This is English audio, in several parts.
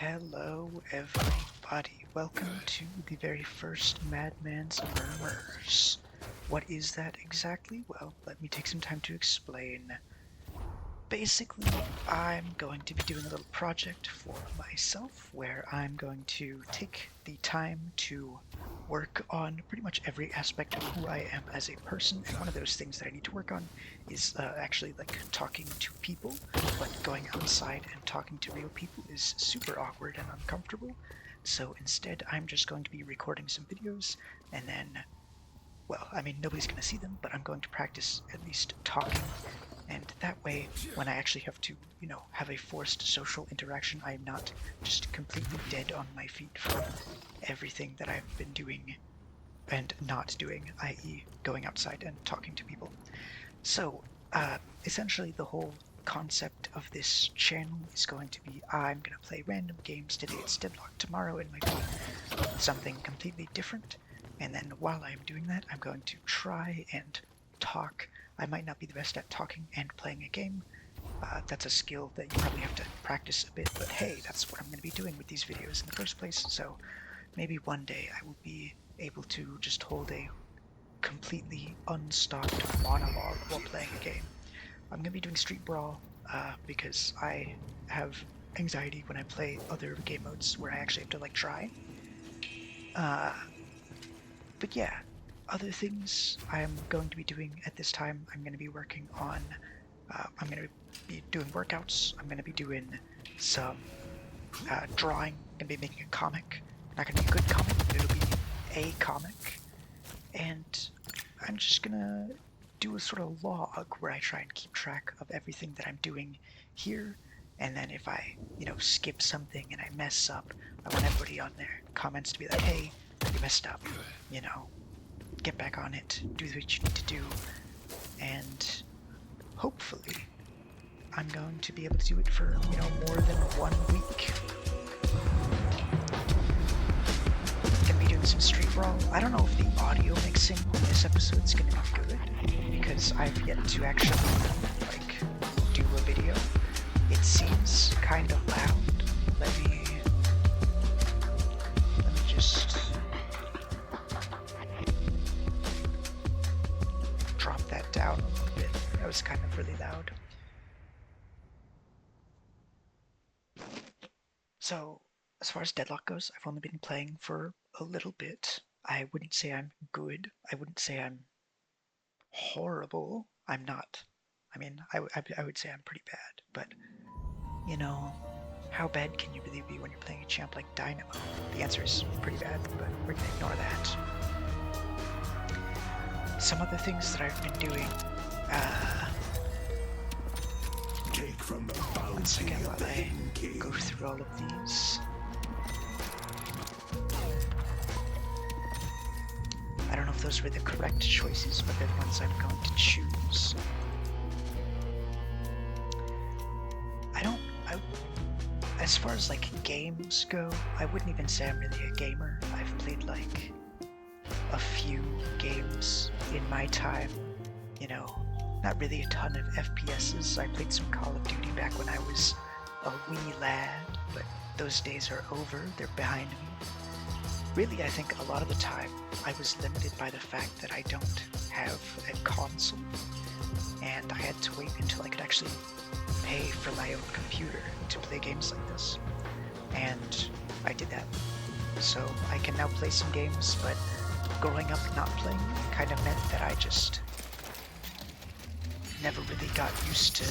Hello everybody, welcome to the very first Madman's Murmurs. What is that exactly? Well, let me take some time to explain. Basically, I'm going to be doing a little project for myself where I'm going to take the time to work on pretty much every aspect of who I am as a person, and one of those things that I need to work on is actually like talking to people, but going outside and talking to real people is super awkward and uncomfortable. So instead, I'm just going to be recording some videos, and then, well, I mean, nobody's going to see them, but I'm going to practice at least talking, and that way, when I actually have to, have a forced social interaction, I'm not just completely dead on my feet from everything that I've been doing and not doing, i.e. going outside and talking to people. So, essentially the whole concept of this channel is going to be I'm going to play random games. Today it's Deadlock, tomorrow it might be something completely different, and then while I'm doing that, I'm going to try and talk. I might not be the best at talking and playing a game. That's a skill that you probably have to practice a bit, but hey, that's what I'm going to be doing with these videos in the first place, so maybe one day I will be able to just hold a completely unstopped monologue while playing a game. I'm going to be doing Street Brawl because I have anxiety when I play other game modes where I actually have to like try. But yeah, other things I'm going to be doing at this time, I'm going to be working on, I'm going to be doing workouts, I'm going to be doing some drawing, I'm going to be making a comic. Not going to be a good comic, but it'll be a comic. And I'm just going to do a sort of log where I try and keep track of everything that I'm doing here. And then if I, skip something and I mess up, I want everybody on their comments to be like, hey, you messed up, get back on it, do what you need to do, and hopefully I'm going to be able to do it for, more than 1 week. Gonna be doing some Street Brawl. I don't know if the audio mixing on this episode is gonna be good, because I've yet to actually, do a video. It seems kind of loud. Let me just drop that down a little bit. That was kind of really loud. So, as far as Deadlock goes, I've only been playing for a little bit. I wouldn't say I'm good. I wouldn't say I'm horrible. I'm not. I mean, I would say I'm pretty bad, but, how bad can you really be when you're playing a champ like Dynamo? The answer is pretty bad, but we're gonna ignore that. Some other things that I've been doing, one second while I go through all of these. I don't know if those were the correct choices, but they're the ones I'm going to choose. As far as games go, I wouldn't even say I'm really a gamer. I've played a few games in my time, not really a ton of FPSs. I played some Call of Duty back when I was a wee lad, but those days are over, they're behind me. Really, I think a lot of the time I was limited by the fact that I don't have a console, and I had to wait until I could actually pay for my own computer to play games like this, and I did that. So I can now play some games, but growing up not playing kind of meant that I just never really got used to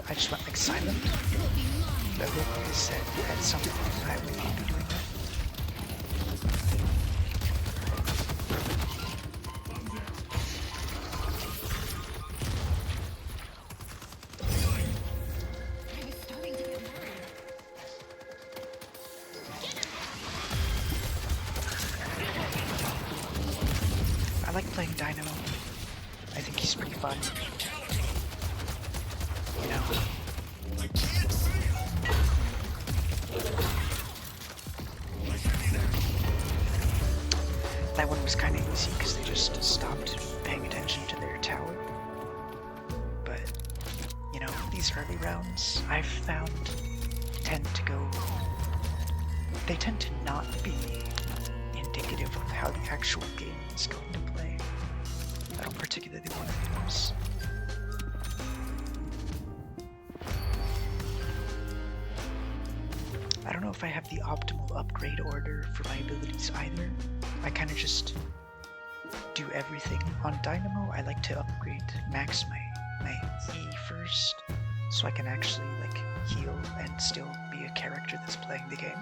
I just went silent. I hope is that at some point I will be doing that. I like playing Dynamo. I think he's pretty fun. That one was kind of easy because they just stopped paying attention to their tower. But, you know, these early rounds I've found tend to not be indicative of how the actual game is going to play. I don't particularly want to lose. I don't know if I have the optimal upgrade order for my abilities either. I kind of just do everything. On Dynamo, I like to upgrade, max my E first, so I can actually like heal and still be a character that's playing the game.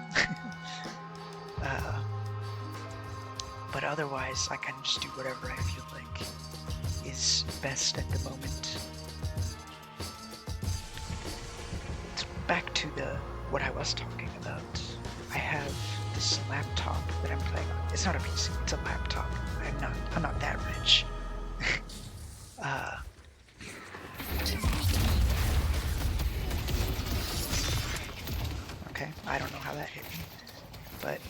But otherwise, I kind of just do whatever I feel like is best at the moment. So back to what I was talking about. I have this laptop that I'm playing on. It's not a PC, it's a laptop. I'm not that rich. Okay, I don't know how that hit me, but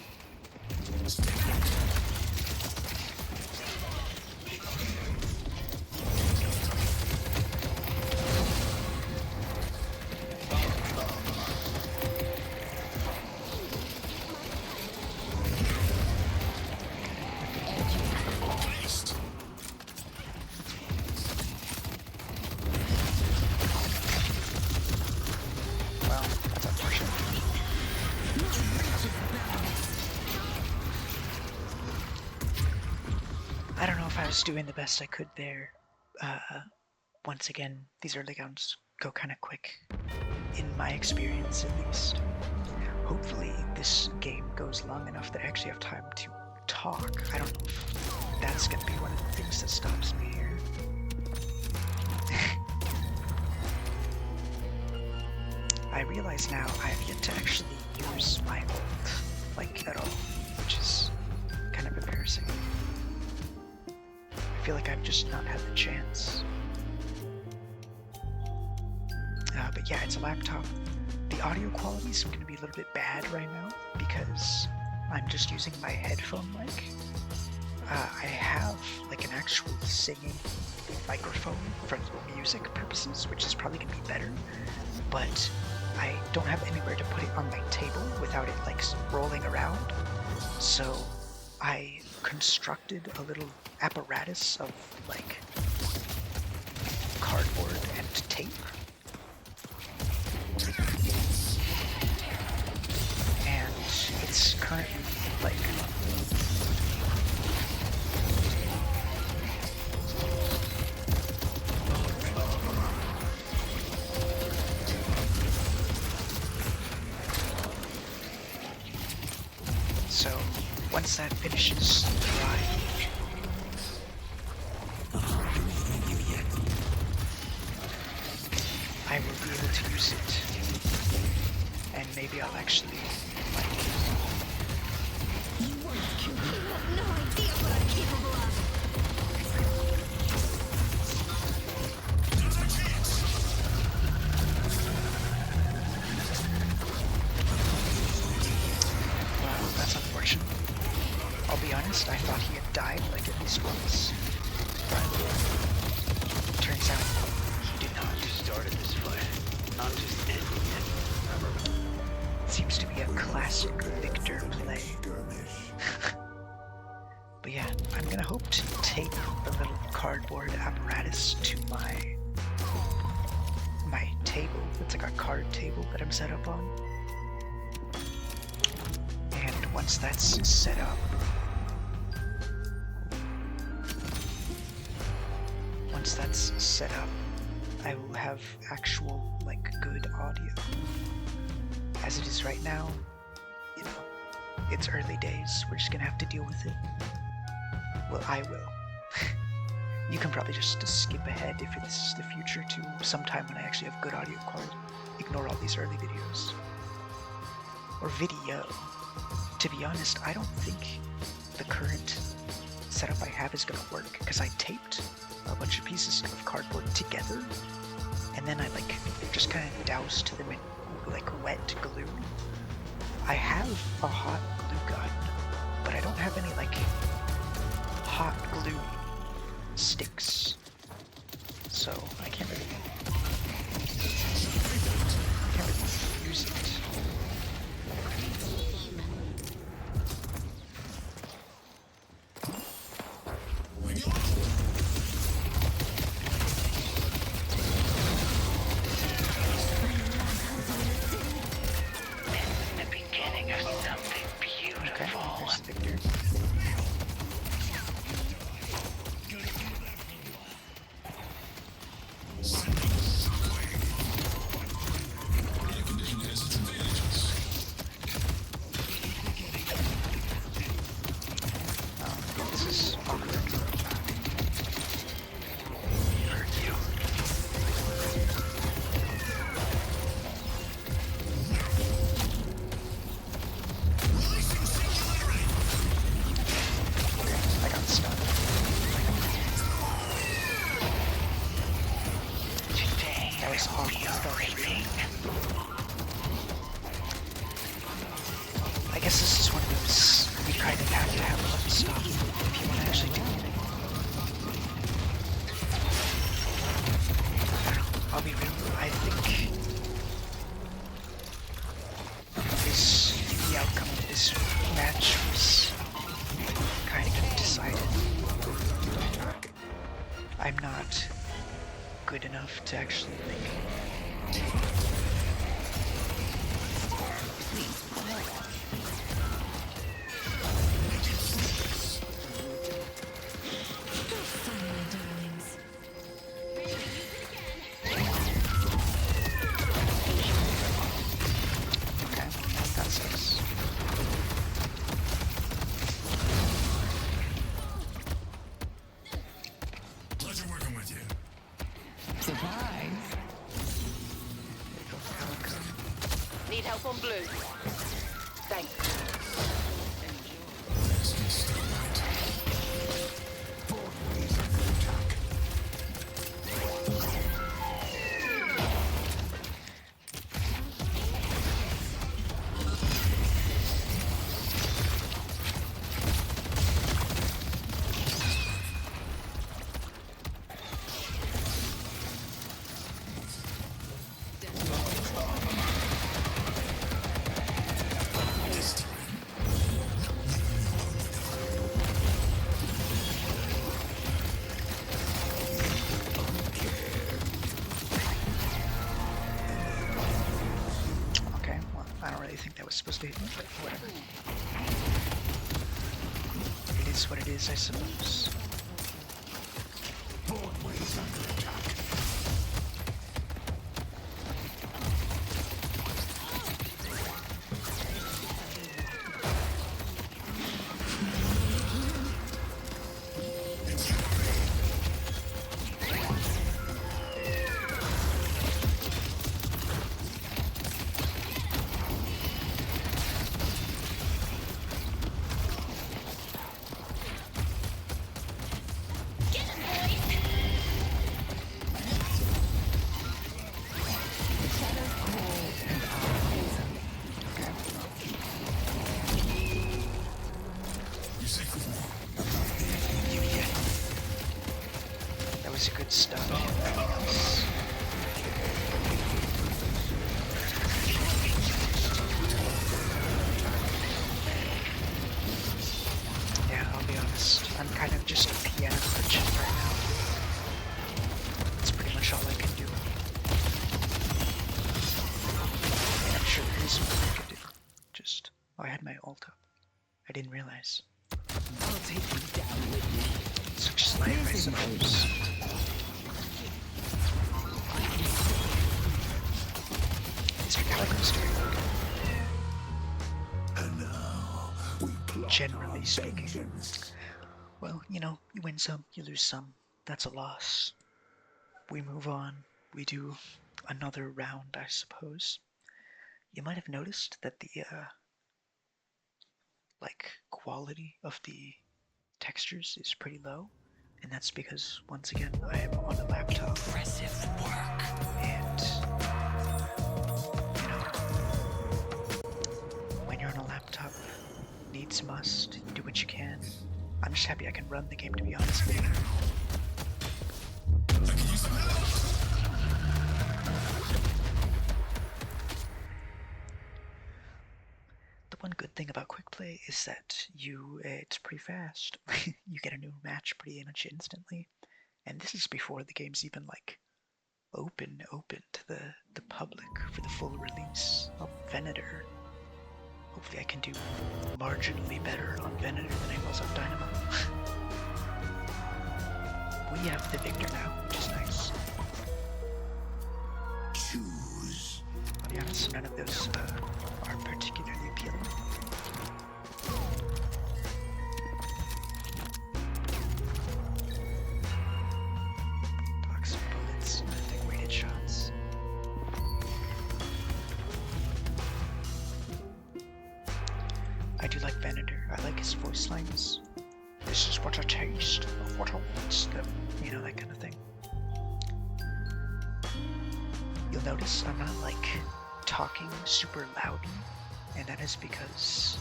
I was doing the best I could there. Once again, these early rounds go kind of quick, in my experience at least. Hopefully this game goes long enough that I actually have time to talk. I don't know if that's going to be one of the things that stops me here. I realize now I have yet to actually use my ult, like, at all, which is kind of embarrassing. I feel like I've just not had the chance. But yeah, it's a laptop. The audio quality is going to be a little bit bad right now because I'm just using my headphone mic. I have like an actual singing microphone for music purposes, which is probably going to be better, but I don't have anywhere to put it on my table without it like rolling around. So I constructed a little apparatus of like cardboard and tape. And it's currently like so once that finishes drying, I will be able to use it, and maybe I'll actually like it. You have no idea what I'm capable of. Well, that's unfortunate. I'll be honest, I thought he had died like at least once, but turns out he did not. Started this fight, not just ending it. Seems to be a classic Victor play. But yeah, I'm gonna hope to tape the little cardboard apparatus to my table. It's like a card table that I'm set up on. And once that's set up, I will have actual like good audio. As it is right now, you know, it's early days. We're just gonna have to deal with it. Well, I will. You can probably just skip ahead if this is the future to sometime when I actually have good audio quality. Ignore all these early videos. Or video. To be honest, I don't think the current setup I have is gonna work because I taped a bunch of pieces of cardboard together and then I like just kind of doused them in like wet glue. I have a hot glue gun, but I don't have any like blue sticks. So I can't really use it. The beginning of something beautiful. Okay, there's Victor. This is awkward. Hurt you. I got stunned. Today That was awkward. I guess this is one of those you kind of have to have a level stop if you want to actually do anything. I'll be real. I think the outcome of this match was kind of decided. I'm not good enough to actually think. Okay, that sucks. Pleasure working with you. Need help on blue. Thanks. Okay, well, I don't really think that was supposed to hit me, but whatever. It is what it is, I suppose. Broadway's under attack. You safe with me? That was a good stun. Everything else. Yeah, I'll be honest. I'm kind of just a piano merchant right now. That's pretty much all I can do. And I'm sure there is more I could do. Just, oh, I had my ult up. I didn't realize. I'll take you down with me. Such is life, I suppose. These are Calico's doing okay. And now we plot Generally our speaking. vengeance. Well, you know, you win some, you lose some. That's a loss. We move on. We do another round, I suppose. You might have noticed that the, quality of the textures is pretty low. And that's because, once again, I am on a laptop. Impressive work. And, you know, when you're on a laptop, needs must, do what you can. I'm just happy I can run the game, to be honest. The one good thing about quick play is that it's pretty fast. You get a new match pretty much instantly, and this is before the game's even like open to the public for the full release of Venator. Hopefully I can do marginally better on Venator than I was on Dynamo. We have the victor now, which is nice. Choose. I'll be honest, none of those are particularly appealing. Toxic bullets, nothing weighted shots. I do like Venator. I like his voice lines. This is what I taste of what I want them. You know, that kind of thing. You'll notice I'm not like talking super loudly, and that is because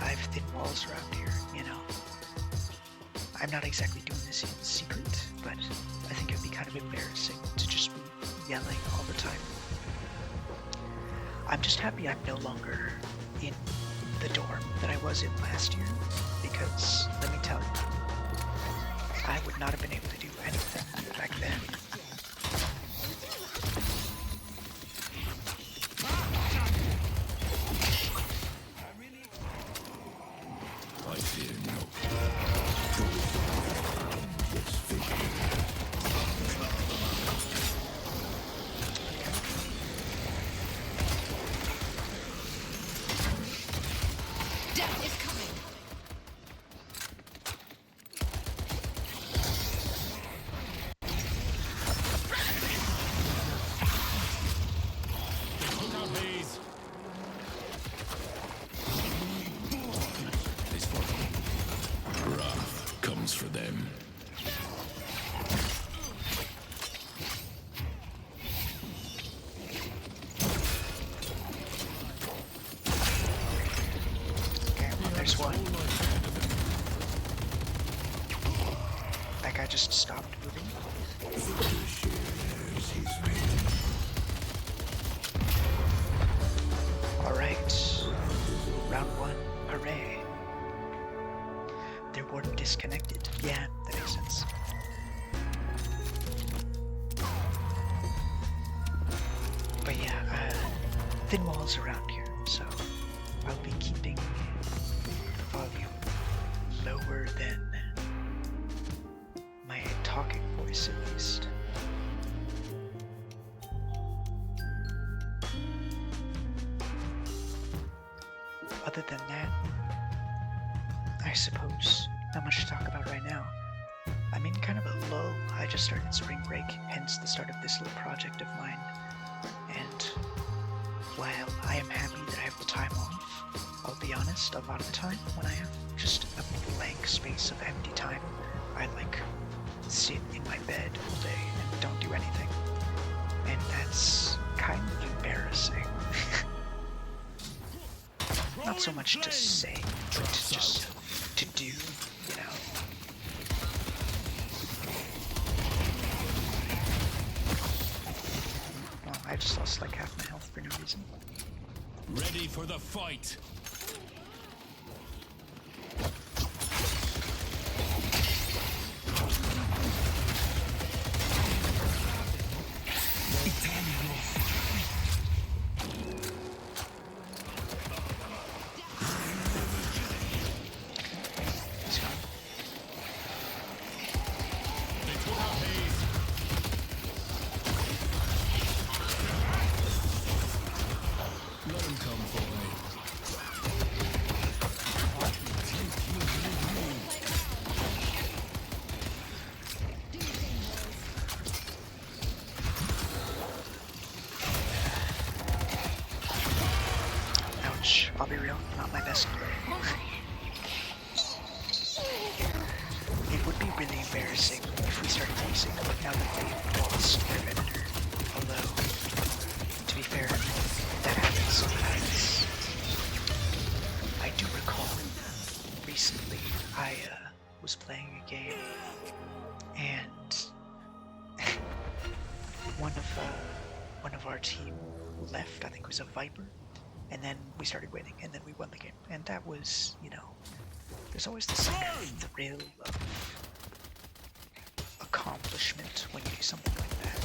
I have thin walls around here, you know. I'm not exactly doing this in secret, but I think it would be kind of embarrassing to just be yelling all the time. I'm just happy I'm no longer in the dorm that I was in last year, because let me tell you, I would not have been able to do anything back then. I fear no. This vision. Death is coming. This for wrath comes for them. Okay, well, there's one. That guy just stopped moving. Alright. Round one. Hooray. Their warden disconnected. Yeah, that makes sense. But yeah, thin walls around here, so I'll be keeping the volume lower than my talking voice at least. Other than that, I suppose not much to talk about right now. I'm in kind of a lull. I just started spring break, hence the start of this little project of mine. And while I am happy that I have the time off, I'll be honest, a lot of the time when I have just a blank space of empty time, I like sit in my bed all day and don't do anything. And that's kind of embarrassing. Not so much to say, but just to do, you know. Well, I just lost like half my health for no reason. Ready for the fight. He's gone. Let him come for me. Ouch. I'll be real, not my best play. It would be really embarrassing if we started using like now that they've lost their editor. Although, to be fair, that happens sometimes. I do recall recently I was playing a game, and one of our team left. I think it was a Viper, and then we started winning, and then we won the game. And that was, there's always this thrill of accomplishment when you do something like that.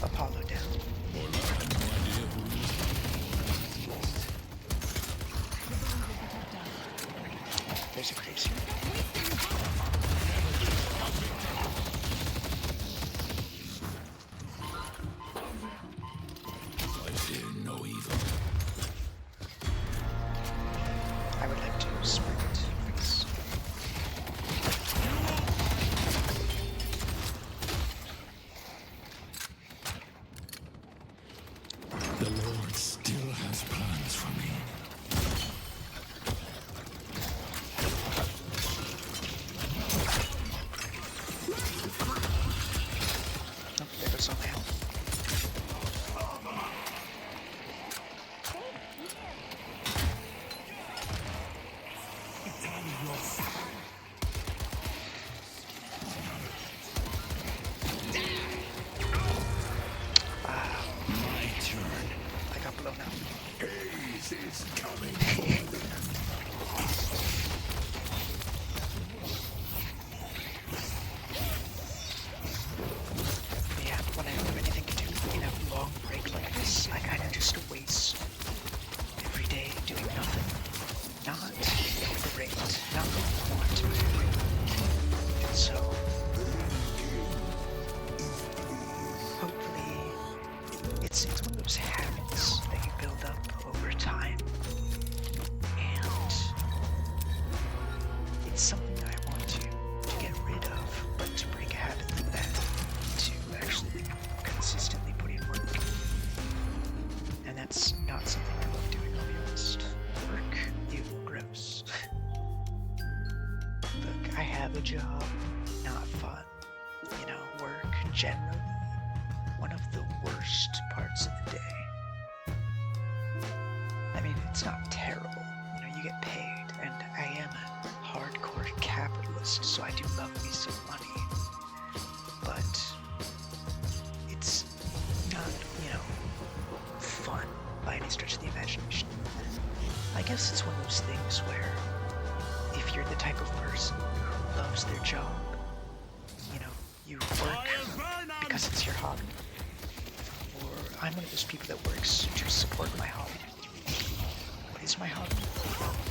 Apollo down. There's a Graves here. I fear no evil. I would like to sprint, please. The Lord still has plans for me. Oh, there goes all my health. My turn. I got blown out. Haze is coming. Yeah, when I don't have anything to do in a long break like this, I kind of just waste every day doing nothing. Not great, not what I want to do. And so, hopefully, it's one of those habits that you build up over time. And it's something that I want to get rid of, but to break a habit like that, to actually consistently put in work. And that's not something I love doing, I'll be honest. Work, ew, gross. Look, I have a job, not fun. Work, generally, one of the worst parts of the day. I mean, it's not terrible. You get paid, and I am a hardcore capitalist, so I do love me some money. But it's not, fun by any stretch of the imagination. I guess it's one of those things where if you're the type of person who loves their job, you work because it's your hobby. Or I'm one of those people that works to support my hobby. What is my hobby?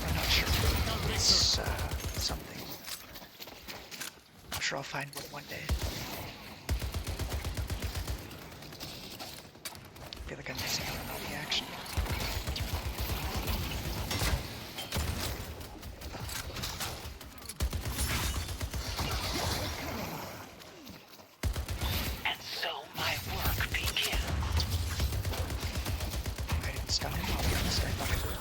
I'm not sure. It's something. I'm sure I'll find one day. I feel like I'm missing out on all the action. And so my work begins. I didn't stop him, I'll be honest, I thought I would.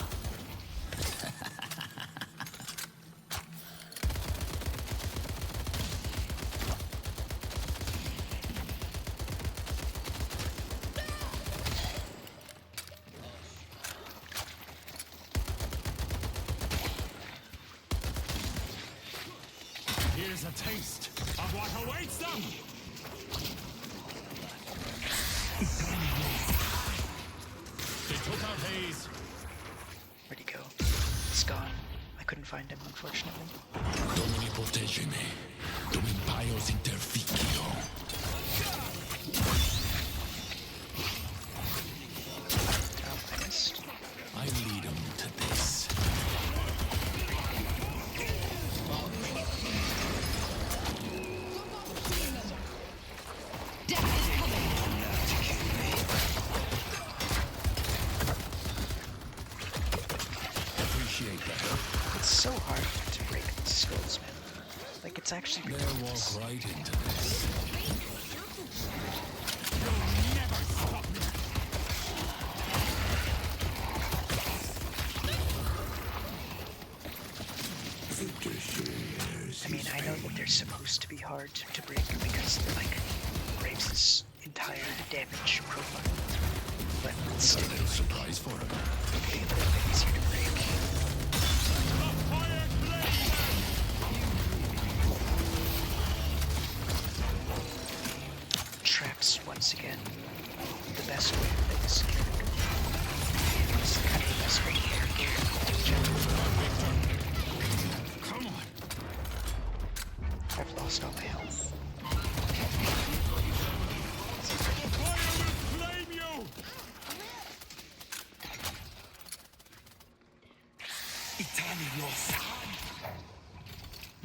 Here's a taste of what awaits them. They took out Haze. Where'd he go? He's gone. I couldn't find him, unfortunately. Domini proteggimi. Domin paios interficio. Oh, I missed. I lead them to this. appreciate better. It's so hard to break these skulls, man. Like, it's actually They'll ridiculous. walk right into this. I mean, I know that they're supposed to be hard to break because they're like Graves' entire damage profile, but it's still A surprise for him. a little bit easier to break. Traps, once again, the best way to play this character. It's kind of the best way to play the character in general. Come on. I've lost all my health.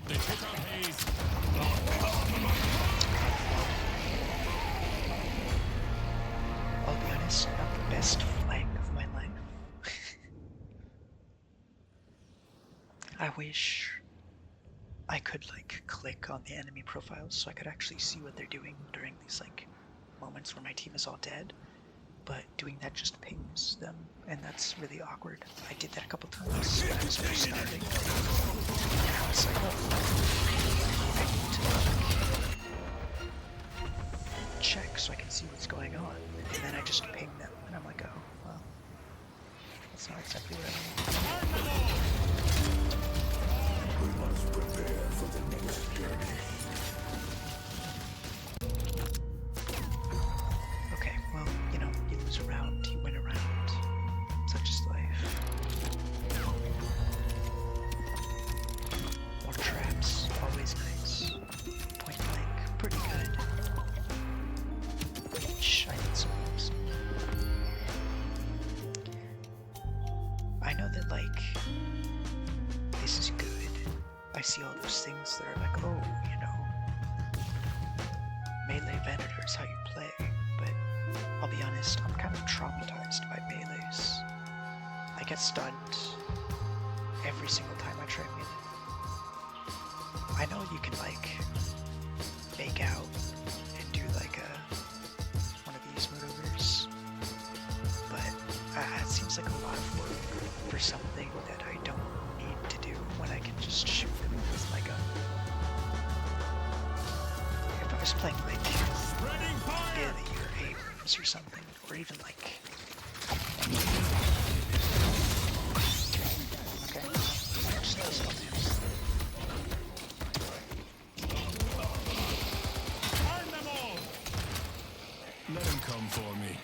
They took our haze. I'll be honest, not the best flank of my life. I wish I could like click on the enemy profiles so I could actually see what they're doing during these like moments where my team is all dead. But doing that just pings them, and that's really awkward. I did that a couple times when I was first starting. And I was like, oh, I need to check so I can see what's going on. And then I just ping them, and I'm like, oh, well, that's not exactly what I mean. We must prepare for the next journey. Okay, well, you know, you lose a round, you win a round. Such is life. More traps, always nice. Point blank, pretty good. Shh, I need some moves. I know that, like, this is good. I see all those things that are like, oh, you know, melee Venator is how you play, but I'll be honest, I'm kind of traumatized by melees. I get stunned every single time I try melee. I know you can like fake out and do like one of these maneuvers, but it seems like a lot of work for something that I don't need to do when I can just shoot them with my gun. If I was playing like the year Abrams or something, or even like okay, just those ones. Let him come for me.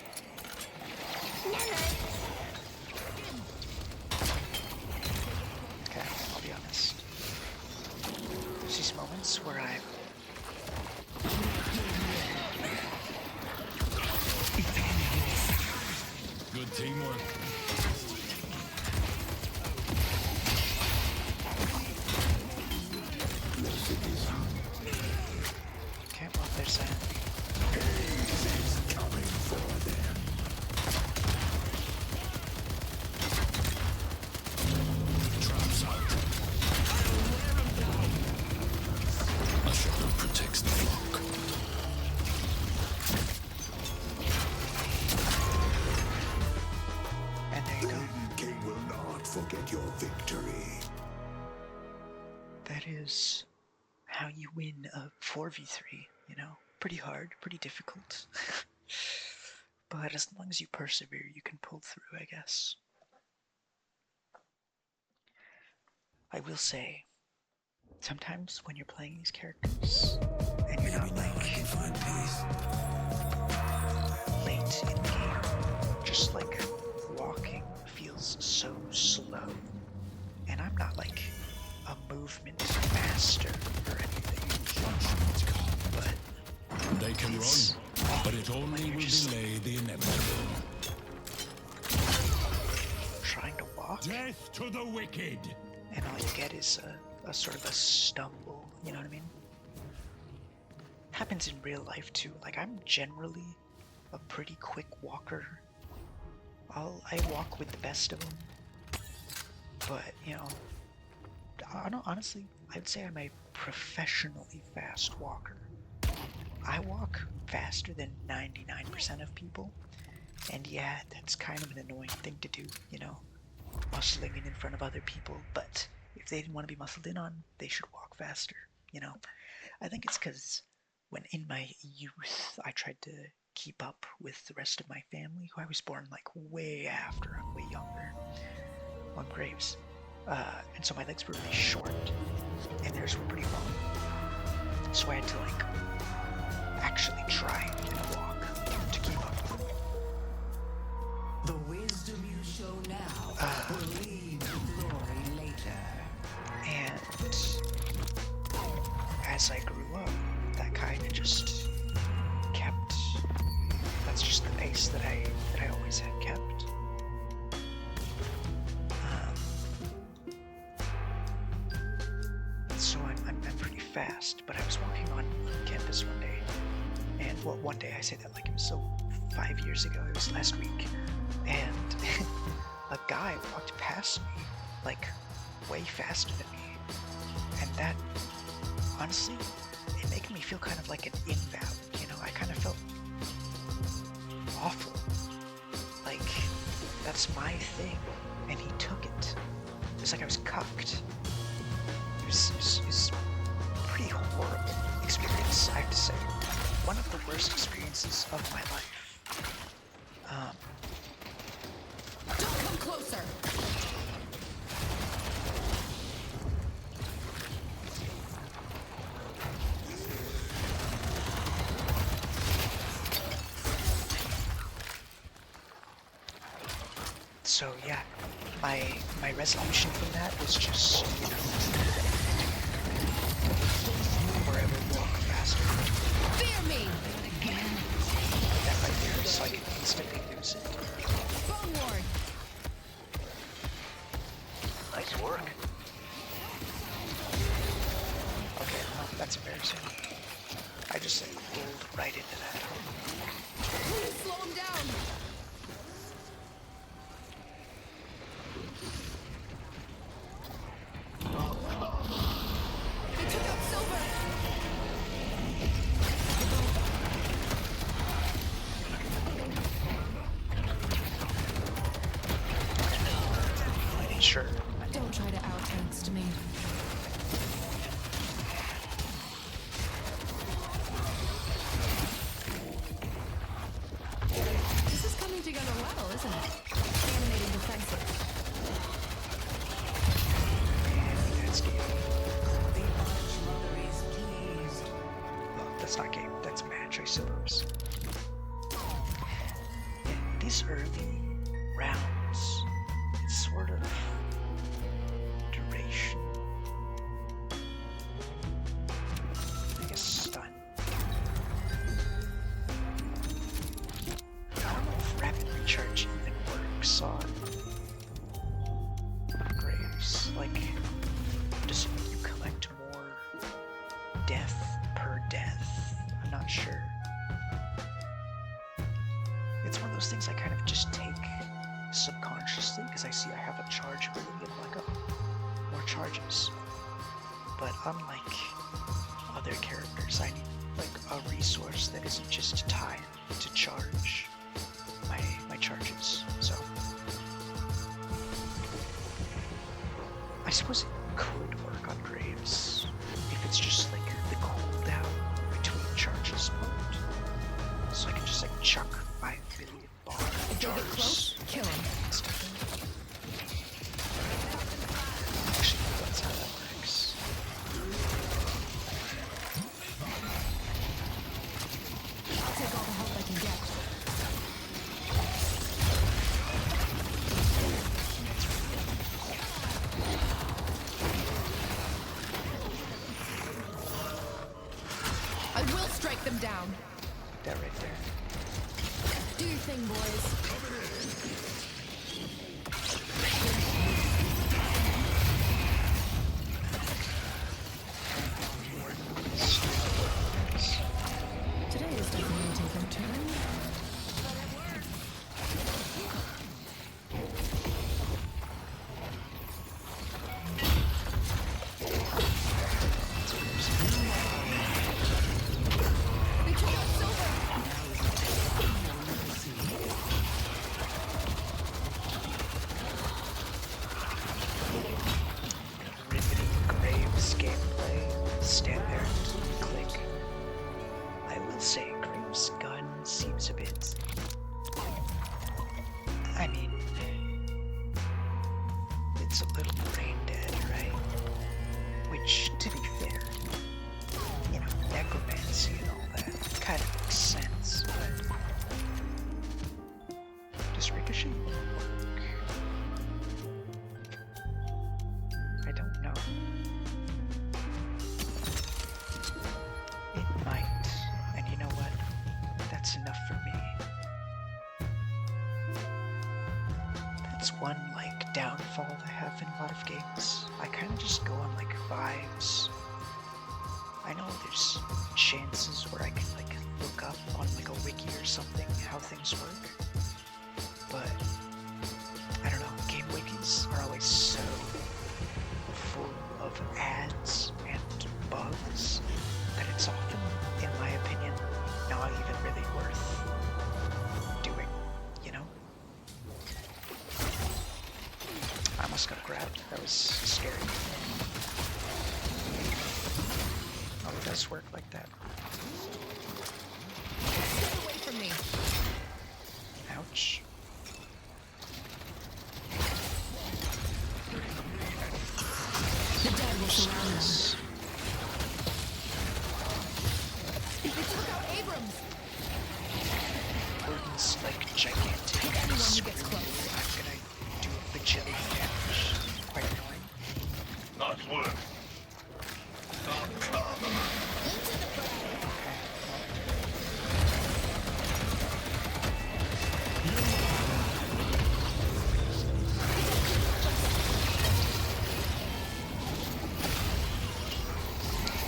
Okay, I'll be honest. There's these moments where I Good teamwork. okay, well there's that. Coming for them. Traps out. A shadow protects the flock. And there you go. King will not forget your victory. That is how you win a 4v3, you know? Pretty hard, pretty difficult. But as long as you persevere, you can pull through, I guess. I will say, sometimes when you're playing these characters, and you're not like late in the game, just like walking feels so slow. And I'm not like a movement master or anything, but They can it's run, but it only you're will just delay the inevitable. trying to walk, Death to the wicked! and all you get is a sort of a stumble, you know what I mean? Happens in real life too. Like, I'm generally a pretty quick walker. I walk with the best of them. But, you know, honestly, I'd say I'm a professionally fast walker. I walk faster than 99% of people, and yeah, that's kind of an annoying thing to do, you know, muscling in front of other people, but if they didn't want to be muscled in on, they should walk faster, you know. I think it's because when in my youth I tried to keep up with the rest of my family, who I was born like way after, I'm way younger, on Graves. And so my legs were really short, and theirs were pretty long. So I had to like actually try and walk to keep up with them. The wisdom you show now will lead to glory later. And as I grew up, that kind of just kept. That's just the pace that I always had kept. So I'm pretty fast, but I was walking on campus one day, and well, one day I say that like it was so 5 years ago. It was last week, and a guy walked past me, like way faster than me, and that honestly, it made me feel kind of like an invalid. You know, I kind of felt awful. Like that's my thing, and he took it. It was like I was cucked. It was a pretty horrible experience, I have to say. One of the worst experiences of my life. Don't come closer! So yeah, my resolution from that was just, you know, forever walk faster. Fear me! That right there, so I can instantly lose it. Phone ward! Nice work. Okay, well, that's embarrassing. I just like rolled right into that. Please slow him down! They took out Silver! Sure. Don't try to out-angst me. This is coming together well, isn't it? Animating defensive. That's game. The Archmother is pleased. Well, that's not game. That's match, I suppose. In these early rounds, it's sort of duration. I guess stun. I don't know if rapid recharge even works on Graves. Like, does you collect more death per death? I'm not sure. It's one of those things I kind of just take subconsciously because I see I have a charge ability and I'm like, oh, more charges. But unlike other characters, I need like a resource that isn't just time to charge my charges. So I suppose it could work on Graves if it's just like the cooldown between charges point. So I can just like chuck 5 billion bar If they get jars. close, kill him. Actually, that's how that works. I'll take all the help I can get. I will strike them down. That right there. Do your thing, boys. Today is definitely taking a turn. it's a little brain dead, right? Which, to be fair, you know, necromancy and all that kind of makes sense, but does Ricochet work? I don't know. It might, and you know what? That's enough for me. That's one, like, downfall I have in a lot of games. I kind of just go on, like, vibes. I know there's chances where I can, like, look up on, like, a wiki or something how things work. But, I don't know, game wikis are always so full of ads and bugs that it's often, in my opinion, not even really worth doing, you know? I almost got grabbed. That was scary. Oh, it does work like that. Stay away from me. Ouch. The dead will surround us. They took out Abrams. Gordon's like gigantic. Hit anyone who screw. gets close. I'm gonna do a bajillion damage. Quite annoying. Nice work.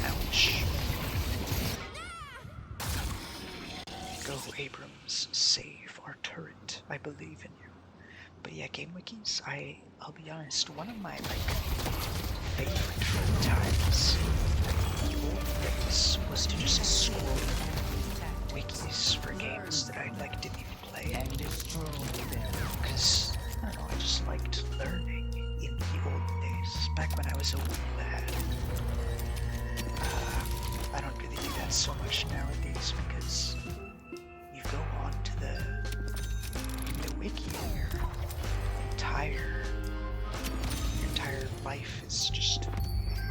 Ouch. Go, Abrams. Save our turret. I believe in you. But yeah, game wikis, I'll be honest, one of my, like, favorite times in the old days was to just scroll wikis for games that I, like, didn't even play. And destroy them. Because, I don't know, I just liked learning in the old days, back when I was a wee lad. I don't really do that so much nowadays because you go on to the wiki and your entire life is just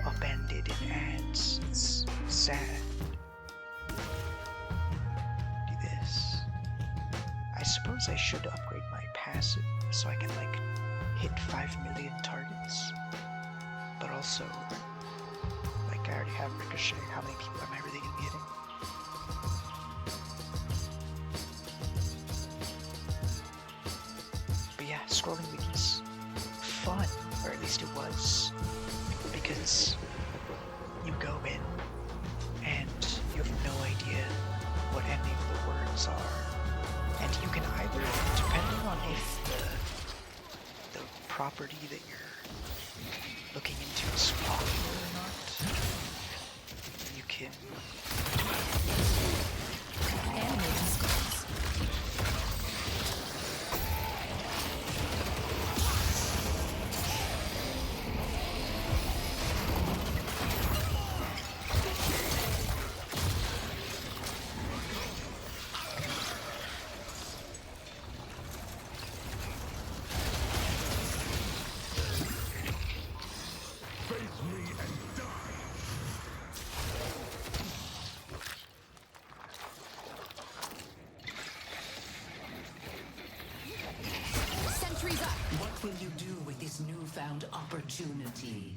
upended in ads. It's sad. Do this. I suppose I should upgrade my passive so I can, like, hit 5 million targets. But also, like, I already have Ricochet. How many people am I really gonna be hitting? But yeah, scrolling wikis. Fun, or at least it was. Because you go in and you have no idea what any of the words are. And you can either, depending on if the property that you're looking into is popular or not, you can Animated skulls. Face me and die. Sentries up. What will you do with this newfound opportunity?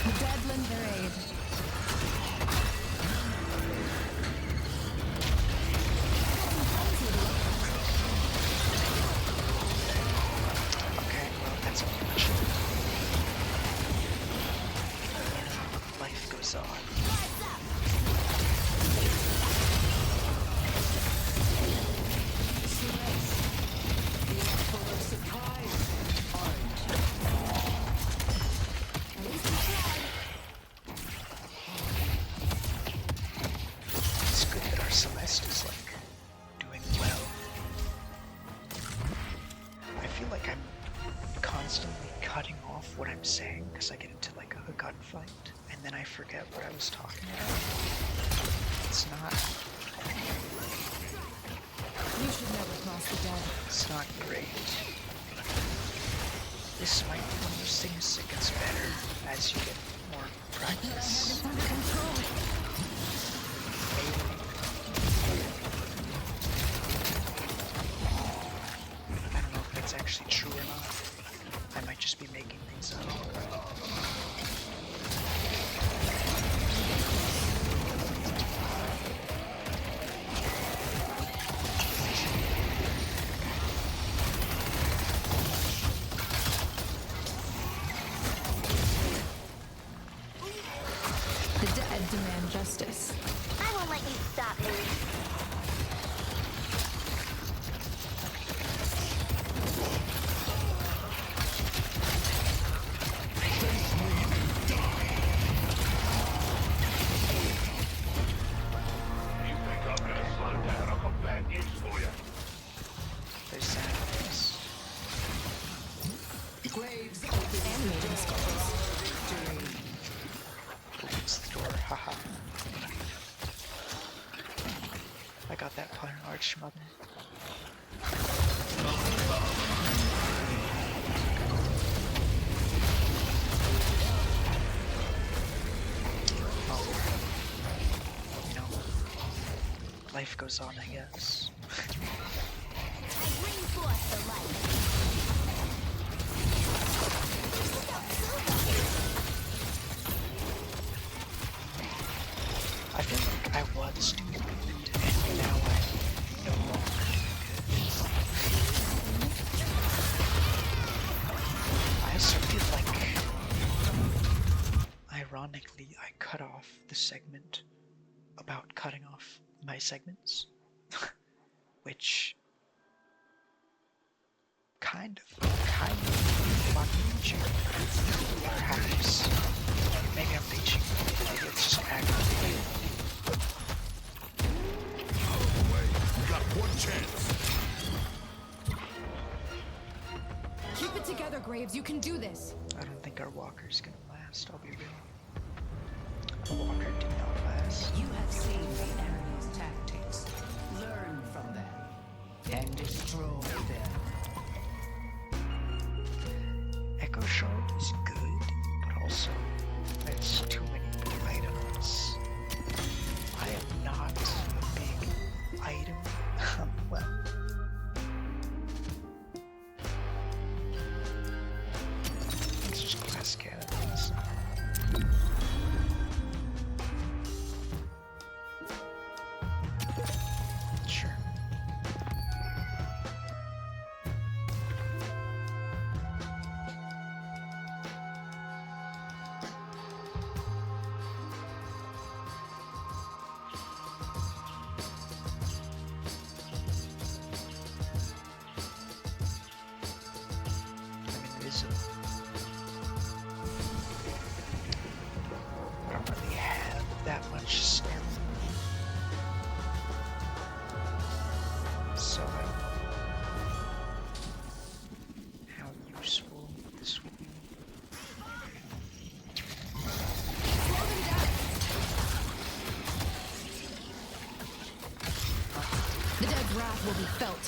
The dead lend their aid. okay, well, that's unfortunate. Life goes on. Full of surprise, aren't you? At least we tried. It's good that our Celeste is, like, doing well. I feel like I'm constantly cutting off what I'm saying because I get into, like, a gunfight, and then I forget what I was talking about. It's not. You should never cross the dead. It's not great. This might be one of those things that gets better as you get more practice. It's under control. Maybe. I don't know if that's actually true or not. I might just be making things up. The dead demand justice. I won't let you stop me. There's sounds. Graves open. Animating skulls. Victory. Opens the door, haha. I got that part in Arch Mother. Oh. You know, life goes on, I guess. I bring forth the light. I feel like I was doing good, and now I'm no longer doing good. I also feel like, ironically, I cut off the segment about cutting off my segments, which kind of fucking perhaps. Maybe I'm reaching. Maybe it's just aggravating. We got one chance. Keep it together, Graves. You can do this. I don't think our walker's gonna last, I'll be real. Our walker did not last. You have seen the enemy's tactics. Learn from them and destroy them. Echo Shard is good, but also it's too many big items. I am not a big item. Well, it's just glass cannons. Sure. I'm invisible. I don't really have that much stuff. So I don't know how useful this will be. The dead's wrath will be felt.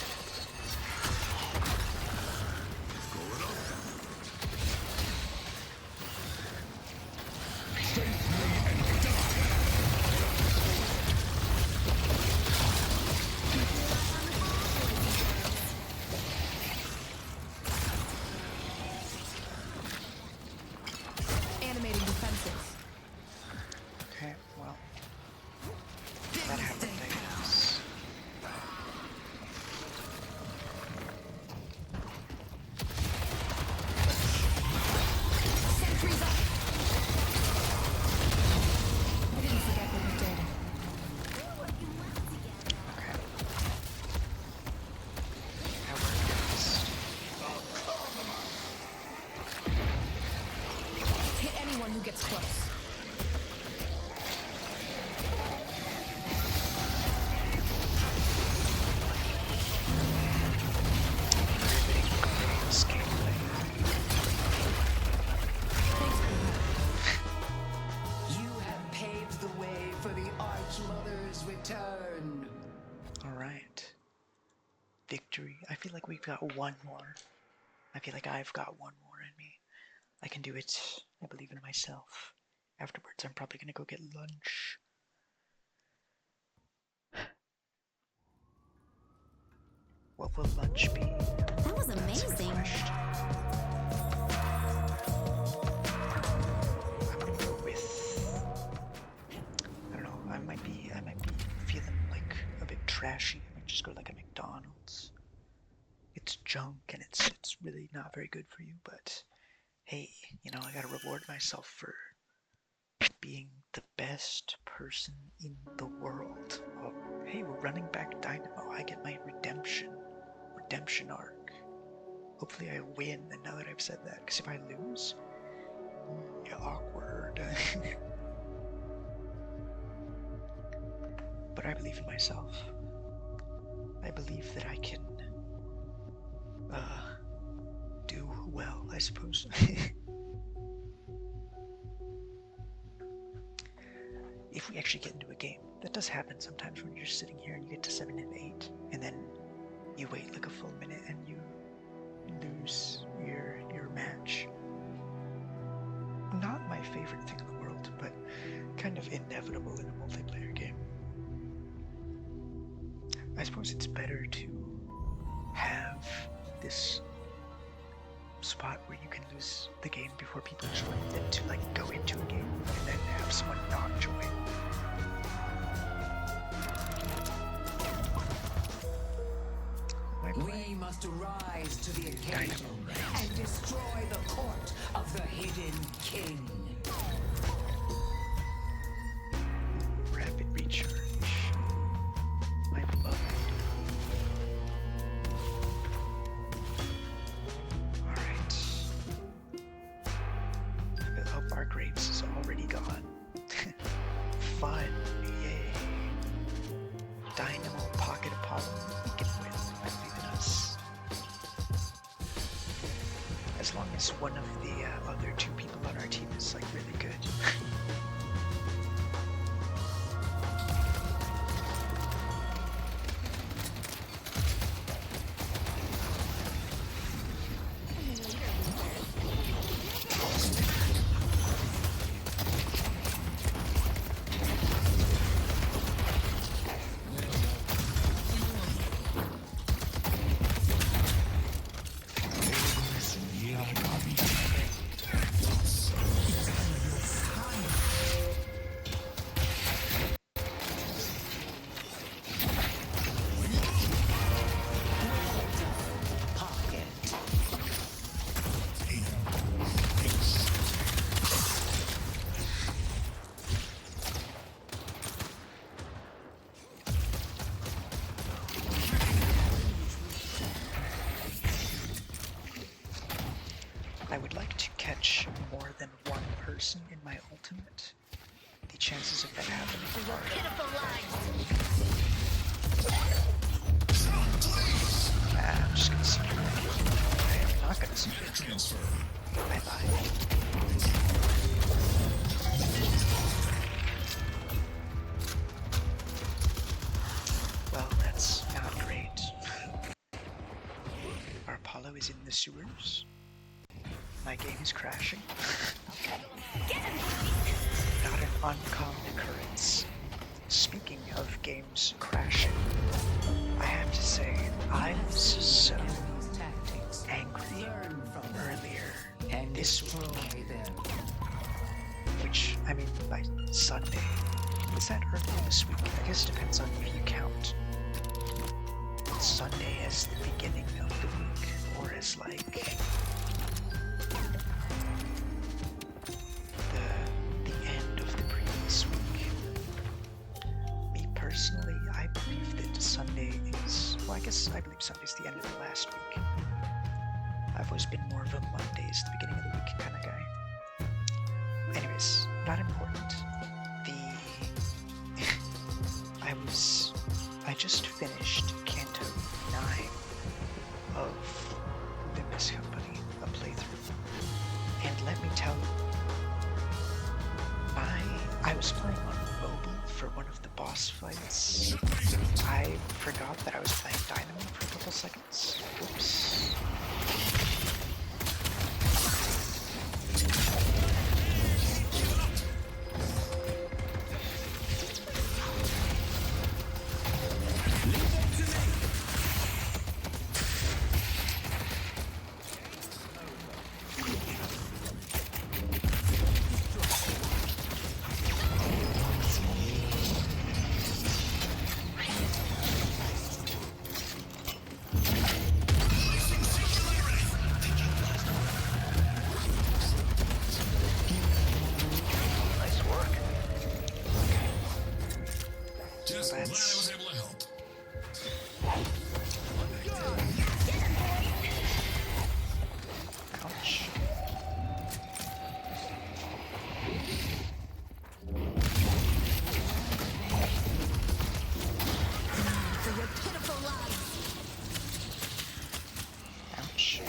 Animating defenses. Okay, well, that happened, I guess. for the Archmother's return. Alright. Victory. I feel like we've got one more. I feel like I've got one more in me. I can do it. I believe in myself. Afterwards, I'm probably gonna go get lunch. What will lunch be? That was That's a good amazing. question. I'm gonna go with, I don't know, I might be feeling like a bit trashy. I might just go like a McDonald's. It's junk and it's really not very good for you, but hey, you know, I gotta reward myself for being the best person in the world. Oh, hey, we're running back Dynamo. I get my redemption arc. Hopefully I win, and now that I've said that, because if I lose, awkward. But I believe in myself. I believe that I can do well, I suppose. If we actually get into a game. That does happen sometimes when you're just sitting here and you get to 7 and 8, and then you wait like a full minute and you lose your match. Not my favorite thing in the world, but kind of inevitable in a multiplayer game. I suppose it's better to have this spot where you can lose the game before people join than to like go into a game and then have someone not join. We must rise to the occasion and destroy the court of the Hidden King. Rapid recharge. My beloved. Alright. Oh, our grapes is already gone. Fun. Yay. Dynamo Pocket Apollo. We can win. I believe in us. As long as one of the other two people on our team is like really good. I would like to catch more than one person in my ultimate. The chances of that happening are Pitiful lives. I'm just gonna secure that. I am not gonna secure it. I lied. Well, that's not great. Our Apollo is in the sewers. My game is crashing. Not an uncommon occurrence. Speaking of games crashing, I have to say, I was so angry earlier this week, which, I mean, by Sunday. Was that earlier this week? I guess it depends on if you count Sunday as the beginning of the week, or as like the end of the previous week. Me personally, I believe that Sunday is, well, I guess I believe Sunday's the end of the last week. I've always been more of a Monday's the beginning of the week kind of guy. Anyways, not important. I just finished Canto 9 of Limbus Company, a playthrough. And let me tell you, I was playing on mobile for one of the boss fights, I forgot that I was playing Dynamo for a couple seconds. Oops. Just glad I was able to help. Ouch. For your pitiful lives. Ouch.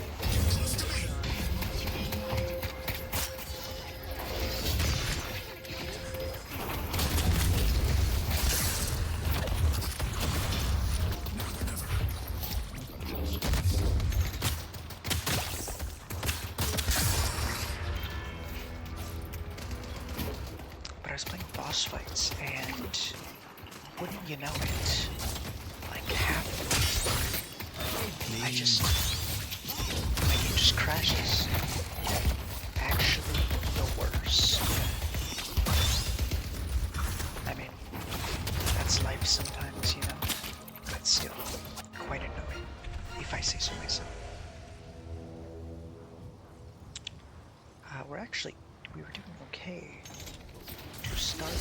But I was playing boss fights, and wouldn't you know it, like half the time, my game just crashes. Actually, the worst. I mean, that's life sometimes, you know, but still, quite annoying, if I say so myself. We were doing okay to start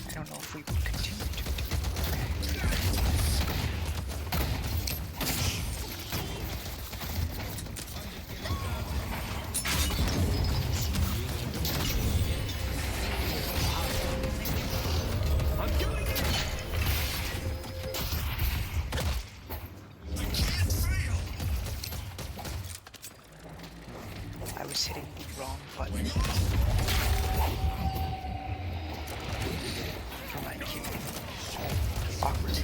I don't know if we will continue to do I was hitting the wrong button for my Q. Awkward,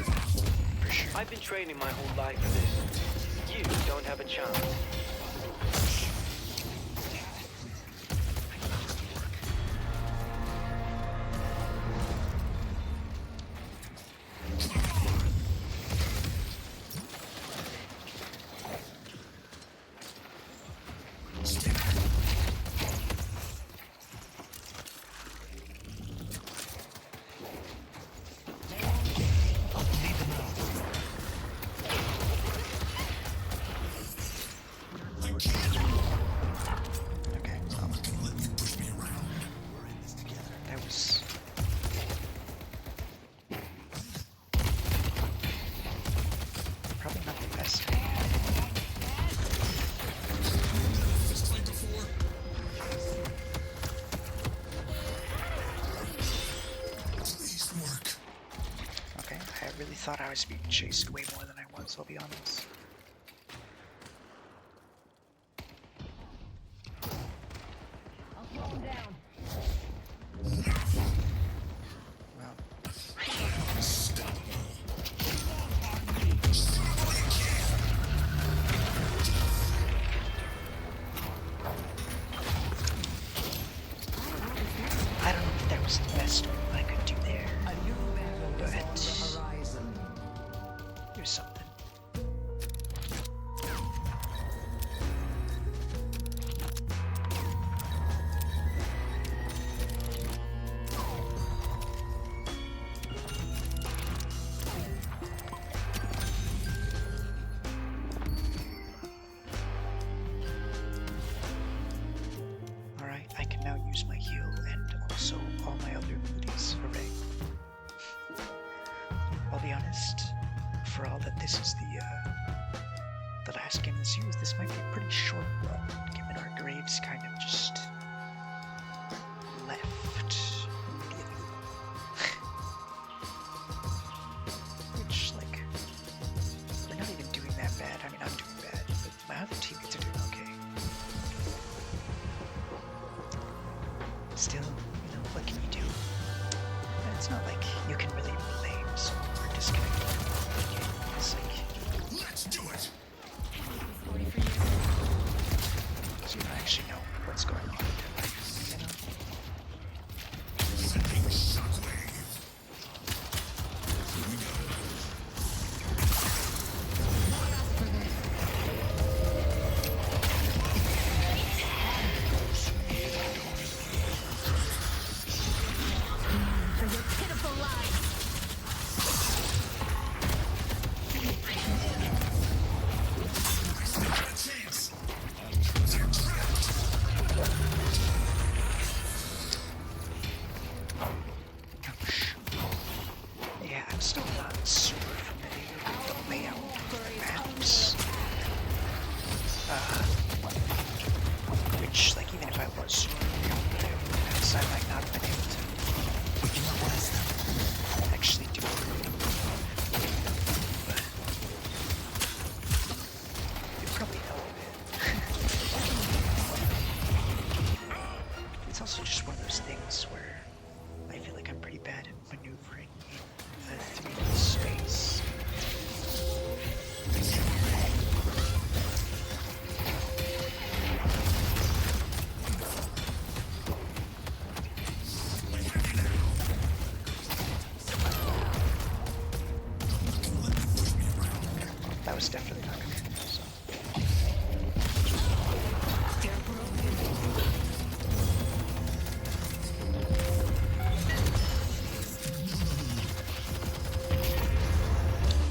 for sure. I've been training my whole life for this. You don't have a chance. Okay, I'm not gonna let you push me around. that was... probably not the best idea. This fight before? Please work. Okay, I really thought I was being chased way more than I was, I'll be honest. Well, I don't know if that was the best move I could do there, A new battle is on but the horizon. here's something. Alright, I can now use my heal and also all my other abilities. Hooray. I'll be honest, for all that this is the last game of the series, this might be a pretty short run, given our graves kind of just left immediately. Which, like, we're not even doing that bad. I mean, I'm doing bad, but my other teammates are doing okay. that was super real, but I might not have been able to We cannot last them. actually do it. But it probably helped a bit. It's also just one of those things where I feel like I'm pretty bad at maneuvering in a 3D space. That was definitely not gonna happen, so.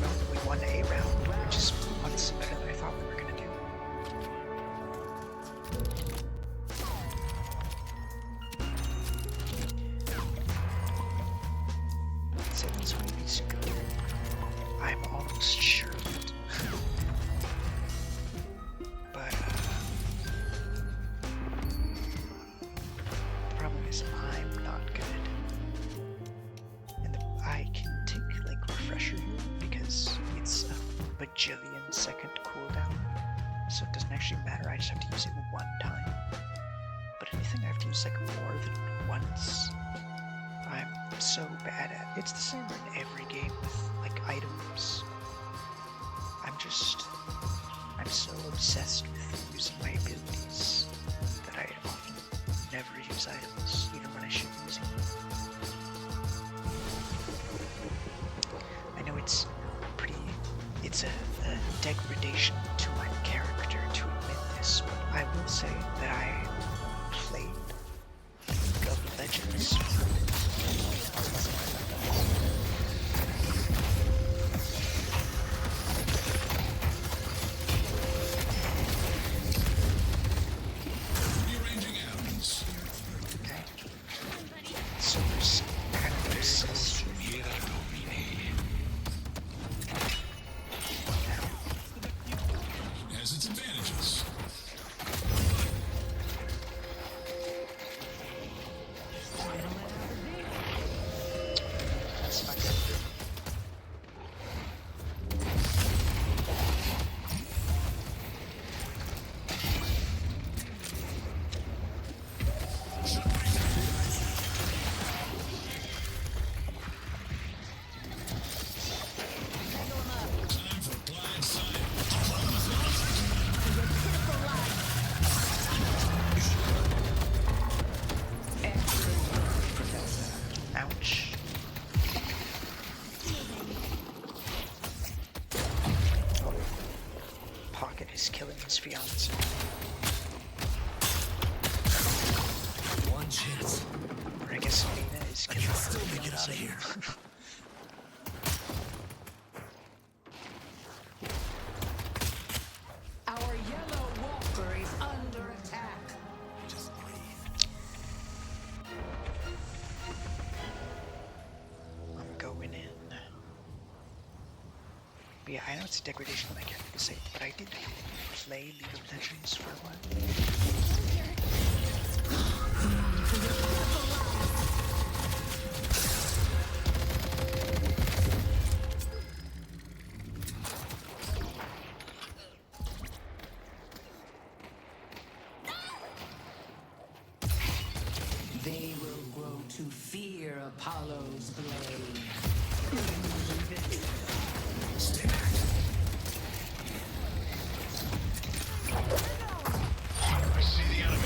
Well, we won a round, which is once better than I thought we were gonna do. Seven's movies go. I'm almost sure of it. But the problem is I'm not good. And I can take like refresher here because it's a bajillion second cooldown. So it doesn't actually matter, I just have to use it one time. But anything I have to use like more than once, I'm so bad at. It's the same in every game with like items. I'm so obsessed with using my abilities that I often never use items, even when I should be using them. I know it's a degradation to my character to admit this, but I will say that I played League of Legends. Rearranging atoms. Okay. So there's kind of obsessed with Has its advantages. that's not good. Time for blind sight. Ouch. Oh. Pocket is killing his fiance. One chance. Or I guess Nina is I killing can her still make it out fiance. of here. Our yellow walker is under attack. Just breathe. I'm going in. But yeah, I know it's a degradation that I can't really say, but I did play League of Legends for a while. They will grow to fear Apollo's blade. Stay back. I see the enemy.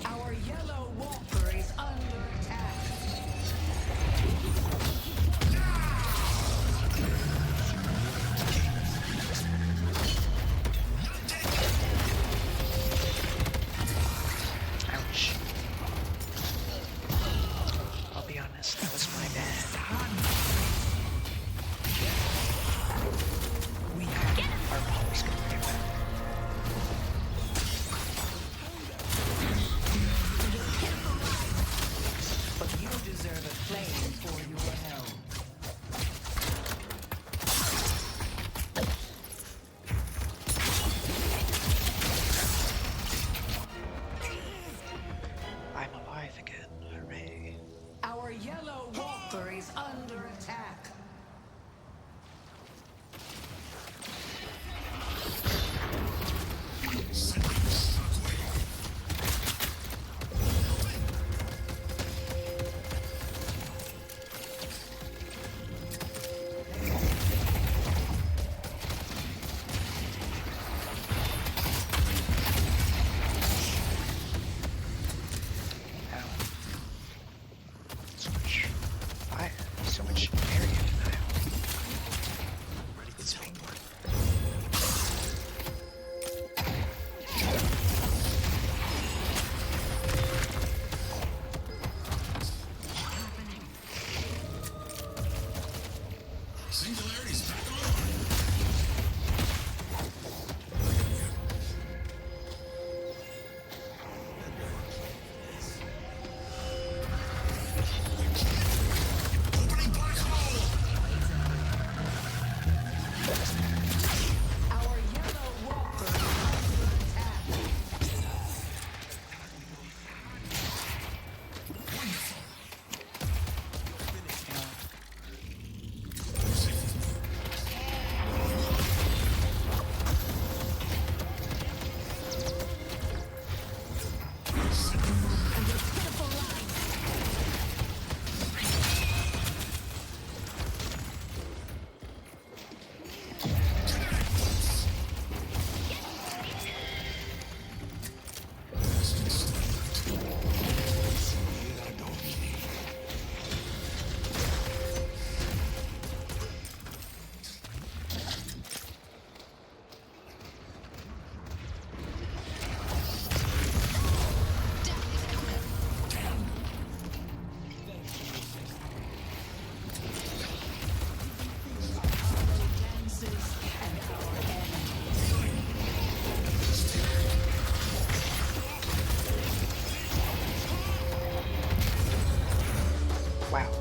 Our yellow walker is under attack. Ouch. I'll be honest, that was my bad. Our power's gonna get back. But you deserve the flame for your help. I'm alive again. Hooray. Our yellow walker is under attack. Ow. So much fire. So much area denial. It's painful. Singularity's back on. Opening black hole. Our yellow walker is under attack. Wow.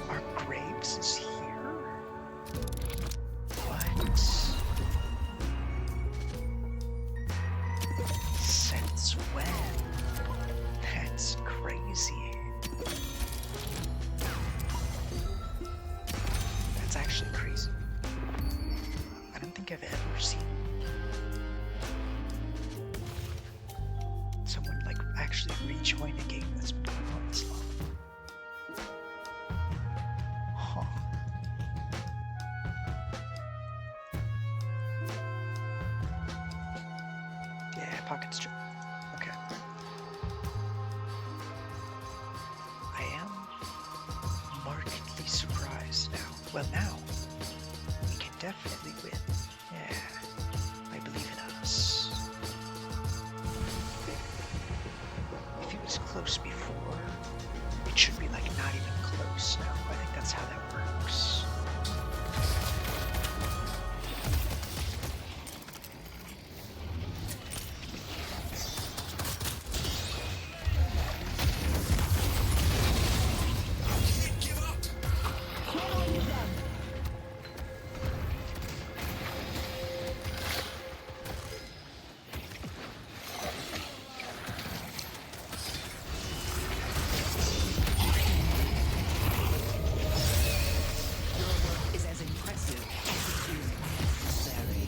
Our Graves is here? What? Since when? That's crazy. That's actually crazy. I don't think I've ever seen someone like actually rejoin a game that's been going on this long. Huh. Yeah, pockets joke. Okay. I am markedly surprised now. Well, now we can definitely win. Yeah, I believe in us. If it was close before, it should be like not even close now. I think that's how that works. Is as impressive as it is necessary.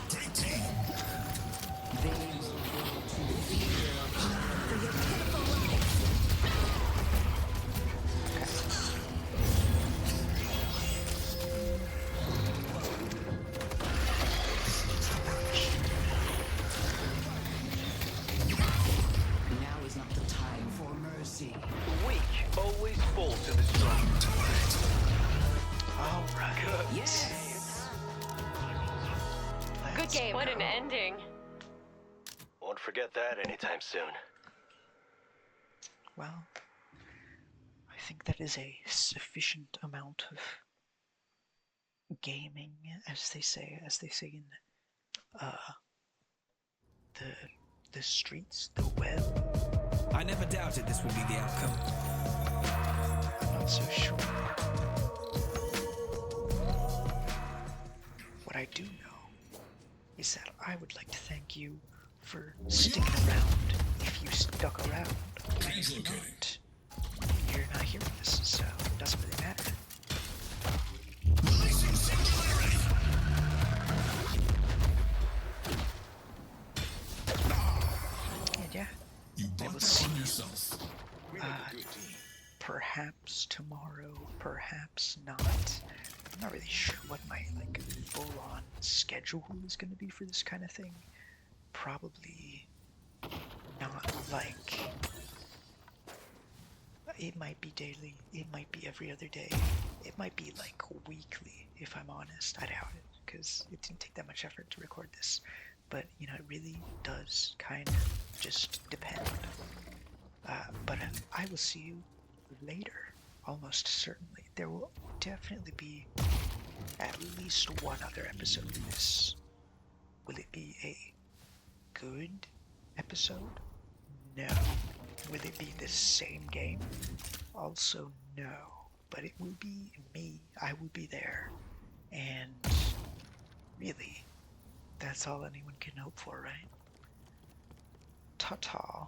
Great team. They will go to fear for your pitiful life. Now is not the time for mercy. The weak always fall to the strong. All right. Yes. Good game. What an go. ending. Won't forget that anytime soon. Well, I think that is a sufficient amount of gaming, as they say in the streets, the web. I never doubted this would be the outcome. I'm not so sure. What I do know is that I would like to thank you for sticking around. If you stuck around, if not, you're not hearing this, so it doesn't really matter. And yeah, I will see you. Perhaps tomorrow, perhaps not. I'm not really sure what my like full-on schedule is going to be for this kind of thing. Probably not like. It might be daily. It might be every other day. It might be like weekly, if I'm honest. I doubt it, because it didn't take that much effort to record this. But you know, it really does kind of just depend. But I will see you later, almost certainly. There will definitely be at least one other episode of this. Will it be a good episode? No. Will it be the same game? Also no. But it will be me. I will be there. And really, that's all anyone can hope for, right? Ta-ta.